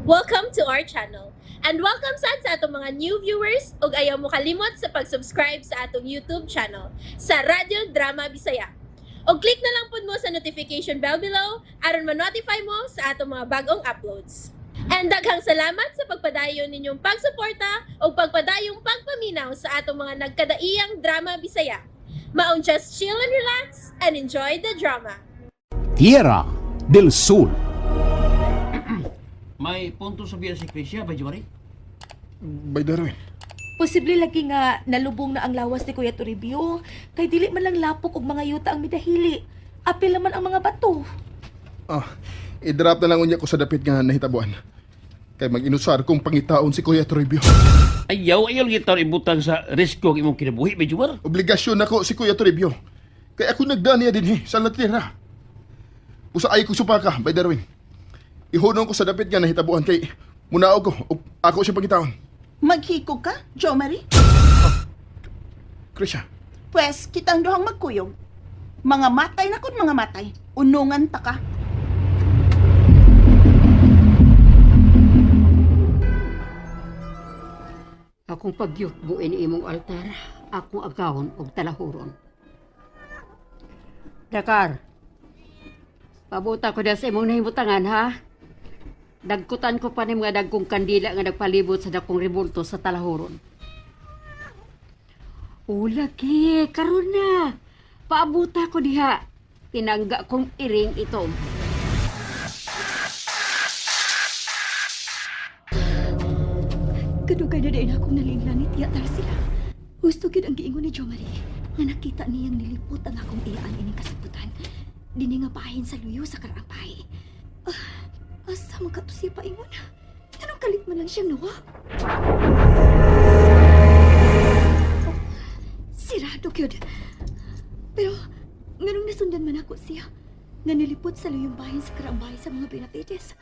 Welcome to our channel. And welcome sa atong mga new viewers ug ayaw mo kalimot sa pag-subscribe sa atong YouTube channel sa Radio Drama Bisaya. O click na lang pud mo sa notification bell below aron ma-notify mo sa atong mga bagong uploads. And daghang salamat sa pagpadayon ninyong pagsuporta o pagpadayong pagpaminaw sa atong mga nagkadaiyang Drama Bisaya. Maong just chill and relax and enjoy the drama. Tierra del Sur. May punto sabihan si Krisya, ba, Jumari? Bay Darwin. Posible lagi nga nalubong na ang lawas ni Kuya Toribio. Kay dili man lang lapok og mga yuta ang midahili. Apil naman ang mga bato. I-drop na lang unya ko sa dapit nga nahitabuan. Kay mag-inusar kong pangitaon si Kuya Toribio. Ayaw gitar ibutang sa risko ang imong kinabuhi, ba, Jumar? Obligasyon ako si Kuya Toribio. Kay ako nagdaniya din sa latira. Usa ay ko supaka, Bay Darwin. Ihunong ko sa dapit nga nahitabuan kay munaog ko o ako siya pangitaon. Maghiko ka, Jo Marie? Krisya, Pwes, kitang duhang magkuyog. Mga matay na kun mga matay. Unungan ta ka. Akong pagyutbuin imong altar, akong agawon og talahuron. Dakar, pabuta ko na sa imong nahimutangan, ha? Dagkutan ko pa ni mga dagkong kandila nga nagpalibot sa dakong rebulto sa talahuron. O, lagi, karon na. Paabuta ko diha. Tinangga kong iring ito. Kadugay na din akong nalinglanit yatar sila. Gusto gid ang giingon ni Jo Marie nga nakita niyang nilipot ang akong iyaan ining kasiputan. Dini nga pahin sa luyo sa karampay. Asa man kato siya paingon? Anong kalit man lang siyang nawa? Oh, sirado gyud. Pero nganong nasundan man ako siya nga nilipot sa luyong bahin sa karampay sa mga Benavides.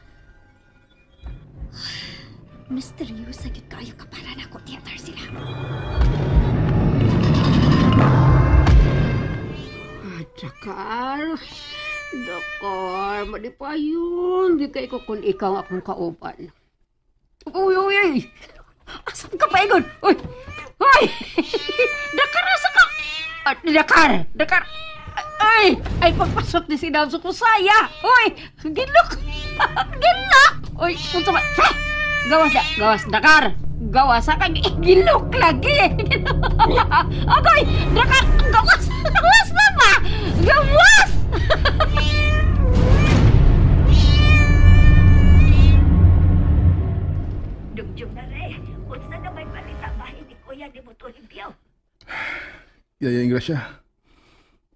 Misteryosa gyud kaayo kapalan ako tiyatar sila. Dakar, madipayon. Di kay ko kung ikaw akong kauban. Uy! Asan ka pa, Egon? Uy! Dakar, asa ka? Dakar! Ay! Ay, pagpasok ni si Damso ko saya! Uy! Ginlok! Uy, punta ba? Gawas, Dakar! Gawas, ka ginlok lagi! Agoy! Dakar! Gawas na ba? Gawas! Dugjong na re, unsa na may balita bahin ni Kuya ni Toribio? Yaya Ingrasya.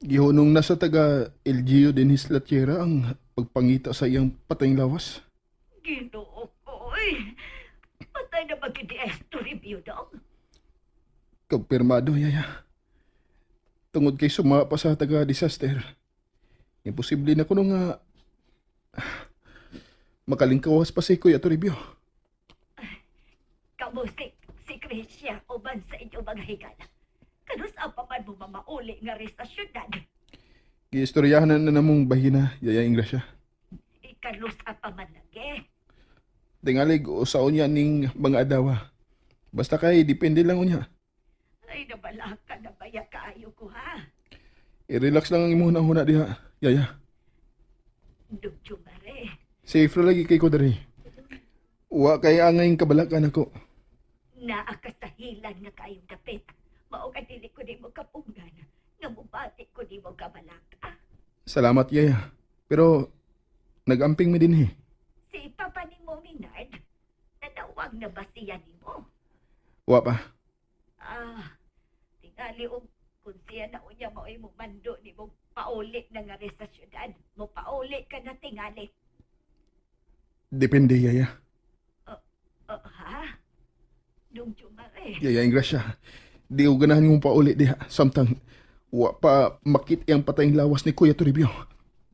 Gihunong na sa taga LGU din his latira ang pagpangita sa iyang patayng lawas. Ginoo ko, patay na ba gid Toribio daw? Kumpirmado, Yaya. Tungod kay suma pa sa taga-disaster. Imposible na kuno nga makalingkawas pa si Kuya Toribio. Kamusik si Krisya uban sa inyo mga higala. Kanus ang paman mo mamauli nga rin sa syudad. Giistoryahan na namong bahina, Yaya Ingrasya. Ikalus ang paman lagi. Tingalig usaon niya ning mga adawa. Basta kay depende lang unya. Ay, nabala ka na baya kaayo ko, ha? I-relax lang ang imong huna diha, Yaya. Dugjong na re. Safe ra lagi kay ko diri. Wa kay angay kabalakan ako. Naakasahilan nga kayong dapit. Mao ka dili ko di mo kapunggan. Nga mubati ko di mo kabalaka. Salamat, Yaya. Pero nagamping mi din Si Papa ni mo, Minard, nanawag na ba siya ni mo? Wa pa. Tingali kung siya na unya mo ay mo mando ni mo pauli na nga rin sa syudad. Mo pauli ka na tingali. Depende, Yaya. Ha? Nung Jumare. Yaya Ingrasya. Di ko ganahan mong paulit diha. Samtang wa pa makit ang patayng lawas ni Kuya Toribio.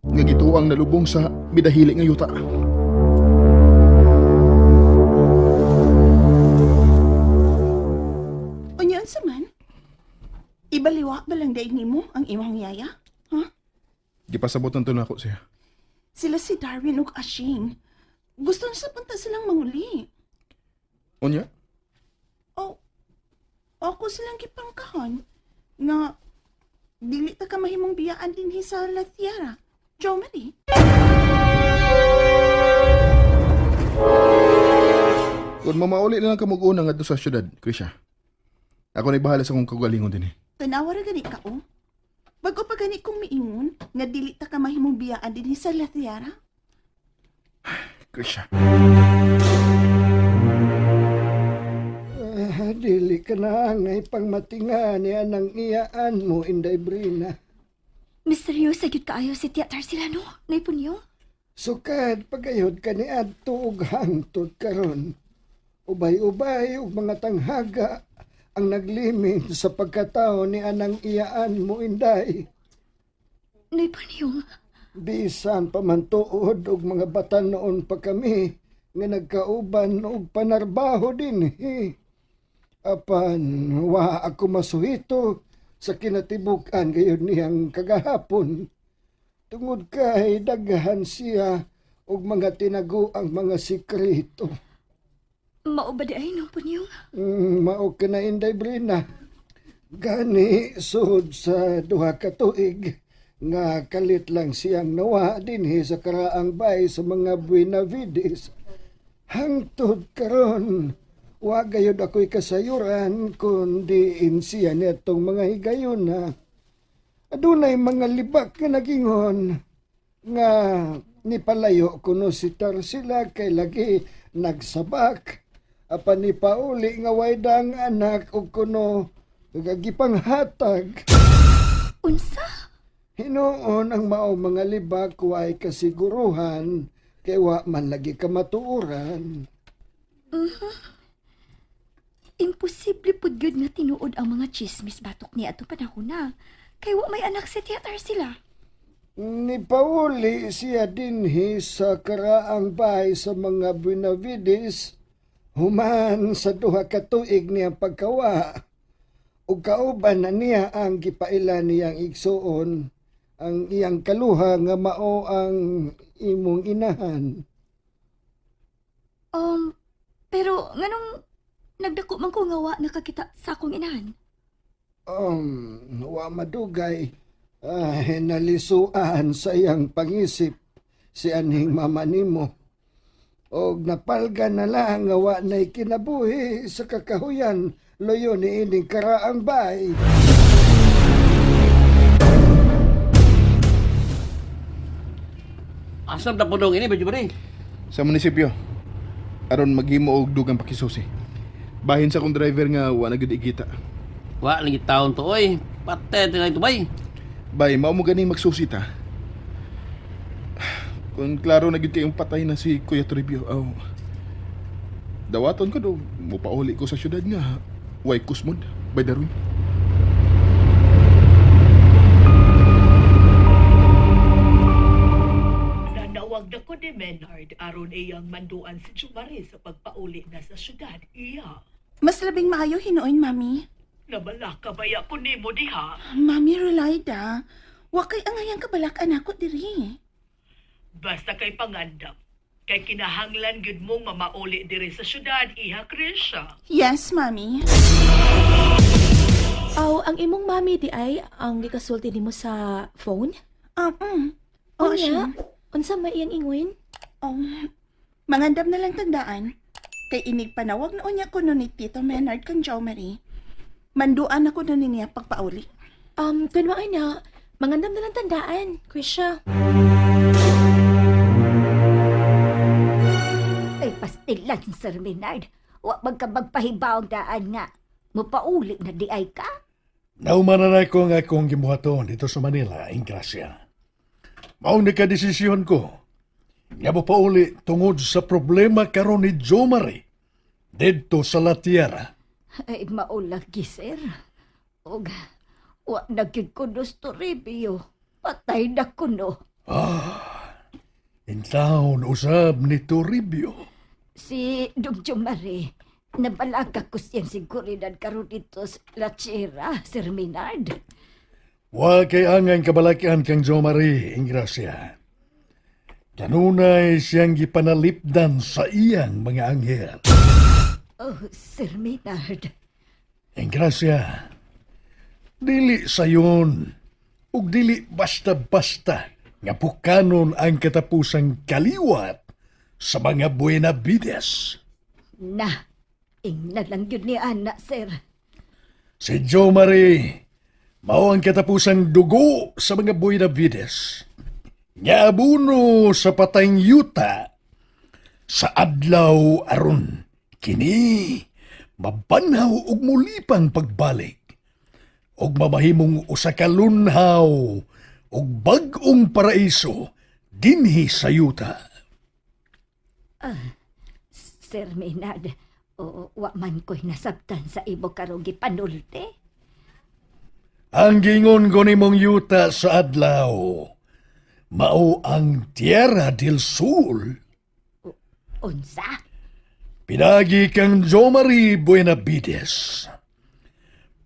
Nga gituang nalubong sa midahili nga yuta. Unyan sa man? Ibaliwa ba lang daig nimo ang imong yaya? Gipasabotan to na ako siya. Sila si Darwin ug Ashing. Gusto na sa punta silang manguli. Unya? O, ako silang gipangkahan nga dili ta ka mahimong biyaan din sa La Tierra. Jo Marie. Kung mamauli na lang ka mag-una nga sa syudad, Krisha. Ako na bahala sa kong kagalingon din eh. Tanawa ra gani ka o. Bago pa gani kong miingon nga dili ta ka mahimong biyaan din sa La Tierra. Krisha. Dili ka na ngay pangmatingan niya ng iyaan mo, Inday Brina. Misteryosa gyud kaayo si Tia Tarsila no, naipunyo. Sukad pagayod ka ni adto og hangtod karon. Ubay-ubay ug mga tanghaga ang naglimin sa pagkatao ni anang iyaan mo, Inday. Naipunyo. Bisan pamantuod og mga bata noon pa kami nga nagkauban og panarbaho din. Apan wa ako masuhito sa kinatibukan gayon niyang kagahapon. Tungod kay daghan siya og mga tinago ang mga sikreto. Mao ba di ay no punyo? Mao ka na, Inday Brina. Gani sud sa duha ka tuig nga kalit lang siyang nawa dinhi sa karaang bay sa mga Buenavides. Hangtod karon, wa gayud ako'y kasayuran kundi siya nitong mga higayon na adunay mga libak nga nagingon nga nipalayo kuno si Tarsila kay lagi nagsabak apan nipauli nga waydang anak ug kuno gagipanghatag. Unsa? Hinoon ang mao mga libak way kasiguruhan kay wa man lagi ka matuoran. Imposible pud gyud nga tinuod ang mga chismis batok niya ato panahon na. Kay wa may anak si Tia Tarsila. Nipauli siya dinhi sa karaang bahay sa mga Buenavides human sa duha ka tuig niyang pagkawa ug kauban na niya ang gipailan niyang igsuon ang iyang kaluha nga mao ang imong inahan. Pero nganong nagdako man ko nga wa nakakita sa akong inahan? Wa madugay. Nalisuan sa iyang pangisip si aning mama nimo. Og napalga na lang nga wa na'y kinabuhi sa kakahuyan loyo ni ining karaang bay. Asam na po dong ini, Medyo Marie. Sa munisipyo, aron maghimo og dugang pakisusi. Bahin sa kong driver nga wa na gud ikita. Wa, lagi taon to, oy. Patete na ito, bay. Bay, mao mo ganing magsusi ta. Kung klaro na gud kayong patay na si Kuya Toribio, dawaton ko do, mupauli ko sa syudad nga. Way kusmod, by Darwin. Nanawag na ko ni Menard aron iyang manduan si Jumari sa pagpauli na sa syudad. Iya. Mas labing maayo hinuon, Mami. Nabalaka baya ko nimo diha. Mami Rolaida, wa kay angayang kabalakan ako diri. Basta kay pangandam. Kay kinahanglan gud mong mamauli diri sa syudad, iha Krisha. Yes, Mami. Ang imong mami di ay ang gikasulti nimo sa phone? Oo, siya. Unsa may iyang ingon? Mangandam na lang tandaan. Kay inig panawag noon niya ko ni Tito Menard kang Jo Marie. Manduan ako nun niya pagpauli. Kunwa ay na, mangandam na lang tandaan, Krisha. Ay, pastilan, Sir Menard. Wa magpahibawang daan nga. Mupauli na di ay ka? Naumananay ko nga akong gimuhaton dito sa Manila, Ingrasya. Maong nakadesisyon ko. Nga mo pauli tungod sa problema karon ni Jo Marie dito sa La Tierra. Ay, maulagi, sir. Og, wa nagkid ko gusto review. Patay na ko, no? Intaon usab ni Toribio. Si Dugjo Marie, nabalaga ko siyang seguridad karon dito sa La Tierra, Sir Menard. Wa kay angay kabalakian kang Jo Marie, Ingrasya. Kanunay siyang gipanalipdan sa iyang mga anghel. Oh, Sir Maynard. Engrasya, dili sayon, ug dili basta-basta nga pukanon ang katapusang kaliwat sa mga Buenavides. Na, ingnan lang yun ni Ana, Sir. Si Jo Marie, mao ang katapusang dugo sa mga Buenavides. Nga abuno sa patayng yuta sa adlaw aron kini mabanhaw ug mulipang pagbalik ug mamahimong usa ka lunhaw ug bag-ong paraiso dinhi sa yuta. Sir Maynard, o wa man ko'y nasabtan sa ibo karong gipanulti. Ang gingon ko nimong yuta sa adlaw, mao ang Tierra del Sur. Unsa? Pinagi kang Jo Marie Buenavides.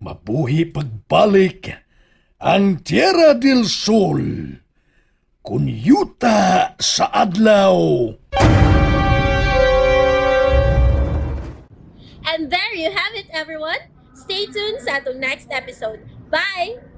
Mabuhi pagbalik ang Tierra del Sol kun yuta sa adlaw. And there you have it, everyone. Stay tuned sa atong next episode. Bye!